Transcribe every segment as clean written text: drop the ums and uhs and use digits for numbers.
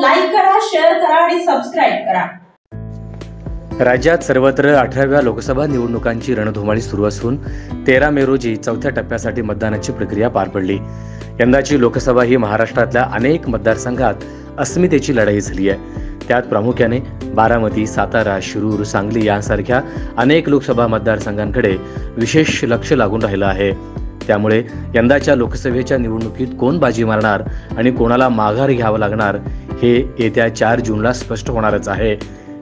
Like करा, share करा आणि सबस्क्राईब करा। राज्यात सर्वत्र 18व्या लोकसभा निवडणुकांची रणधुमाळी सुरू असून 13 मे रोजी चौथ्या टप्प्यासाठी मतदानाची प्रक्रिया पार पडली। यंदाची लोकसभा ही महाराष्ट्रातल्या अनेक मतदारसंघात अस्मितेची लढाई झाली आहे। त्यात प्रामुख्याने बारामती, सातारा, शिरूर, सांगली यांसारख्या अनेक लोकसभा मतदारसंघांकडे विशेष लक्ष लागून राहिलं आहे। त्यामुळे यंदाच्या लोकसभेच्या निवडणुकीत कोण बाजी मारणार आणि कोणाला माघार घ्यावं लागणार हे येत्या 4 जूनला स्पष्ट होणारच आहे।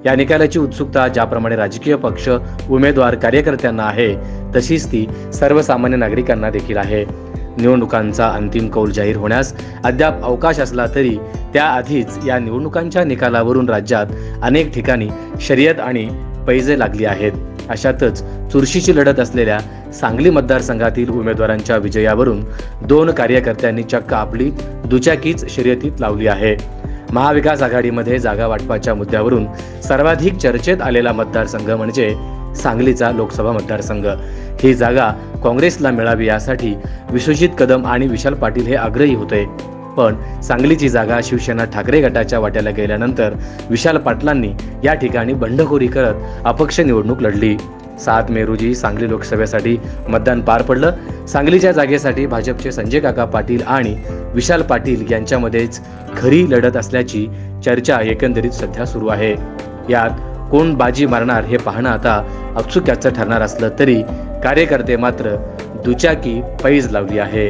या निकालाची उत्सुकता ज्याप्रमाणे राजकीय पक्ष, उमेदवार, कार्यकर्त्यांना आहे तशीच ती सर्वसामान्य नागरिकांना देखील आहे। निवडणुकांचा अंतिम कौल जाहीर होण्यास अद्याप अवकाश असला तरी त्याआधीच या निवडणुकांच्या निकालावरून राज्यात अनेक ठिकाणी शर्यत आणि पैजे लागली आहेत। अशातच चुरशीची लढत असलेल्या सांगली मतदारसंघातील उमेदवारांच्या विजयावरून 2 कार्यकर्त्यांनी चक्क आपली दुचाकीच शर्यतीत लावली आहे। महाविकास आघाडीमध्ये जागा वाटपाच्या मुद्द्यावरून सर्वाधिक चर्चेत आलेला मतदारसंघ म्हणजे सांगलीचा लोकसभा मतदारसंघ। ही जागा काँग्रेसला मिळावी यासाठी विश्वजित कदम आणि विशाल पाटील हे आग्रही होते, पण सांगलीची जागा शिवसेना ठाकरे गटाच्या वाट्याला गेल्यानंतर विशाल पाटलांनी या ठिकाणी बंडखोरी करत अपक्ष निवडणूक लढली। 7 मे रोजी सांगली लोकसभेसाठी मतदान पार पडलं। सांगलीच्या जागेसाठी भाजपचे संजय काका पाटील आणि विशाल पाटील यांच्यामध्येच खरी लढत असल्याची चर्चा एकंदरीत सध्या सुरू आहे। यात कोण बाजी मारणार हे पाहणं आता औत्सुक्याचं ठरणार असलं तरी कार्यकर्ते मात्र दुचाकी पैज लावली आहे।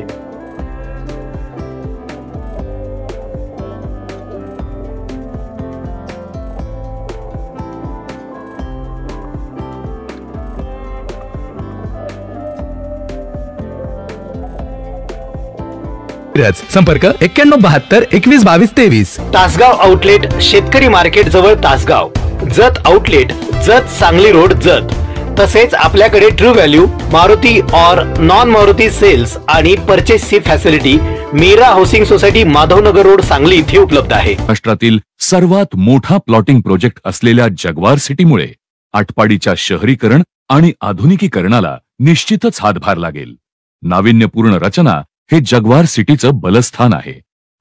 संपर्क 9172 21 22 23। तासगाव आउटलेट शेतकरी मार्केट जवळ तासगाव, जत आउटलेट, जत सांगली रोड जत। तसेच आपल्याकडे ट्रू व्हॅल्यू, मारुती और नॉन मारुती सेल्स आणि परचेसची facility Meera housing society, Madhavnagar road, Sangli इथे उपलब्ध आहे। महाराष्ट्रातील सर्वात मोठा प्लॉटिंग प्रोजेक्ट असलेल्या जगवार सिटीमुळे आटपाडीच्या शहरीकरण आणि आधुनिकीकरणाला निश्चितच हातभार लागेल। नाविन्यपूर्ण रचना हे जगवार सिटीचं बलस्थान आहे।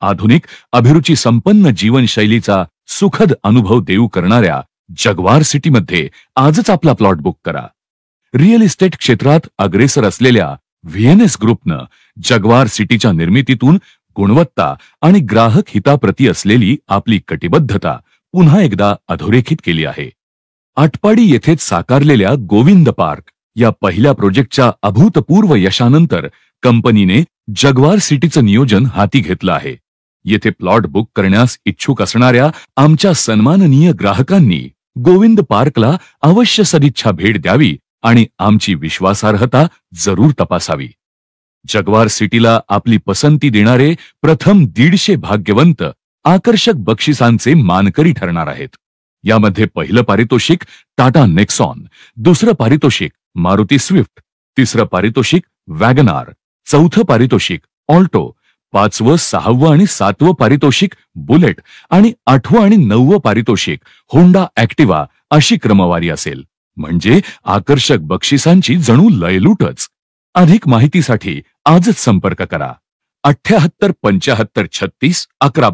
आधुनिक, अभिरुची संपन्न जीवनशैलीचा सुखद अनुभव देऊ करणाऱ्या जगवार सिटीमध्ये आजच आपला प्लॉट बुक करा। रिअल इस्टेट क्षेत्रात अग्रेसर असलेल्या व्हीएनएस ग्रुपनं जगवार सिटीच्या निर्मितीतून गुणवत्ता आणि ग्राहक हिताप्रती असलेली आपली कटिबद्धता पुन्हा एकदा अधोरेखित केली आहे। आटपाडी येथेच साकारलेल्या गोविंद पार्क या पहिल्या प्रोजेक्टच्या अभूतपूर्व यशानंतर कंपनीने जगवार सिटीचं नियोजन हाती घेतलं आहे। येथे प्लॉट बुक करण्यास इच्छुक असणाऱ्या आमच्या सन्माननीय ग्राहकांनी गोविंद पार्कला अवश्य सदिच्छा भेट द्यावी आणि आमची विश्वासार्हता जरूर तपासावी। जगवार सिटीला आपली पसंती देणारे प्रथम 150 भाग्यवंत आकर्षक बक्षिसांचे मानकरी ठरणार आहेत। यामध्ये पहिलं पारितोषिक टाटा नेक्सॉन, दुसरं पारितोषिक मारुती स्विफ्ट, तिसरं पारितोषिक वॅगनार, चौथं पारितोषिक ऑल्टो, 5वं, 6वं आणि 7वं पारितोषिक बुलेट आणि 8वं आणि 9वं पारितोषिक होंडा ऍक्टिवा अशी क्रमवारी असेल। म्हणजे आकर्षक बक्षिसांची जणू लयलूटच। अधिक माहितीसाठी आजच संपर्क करा 78 75 36 11।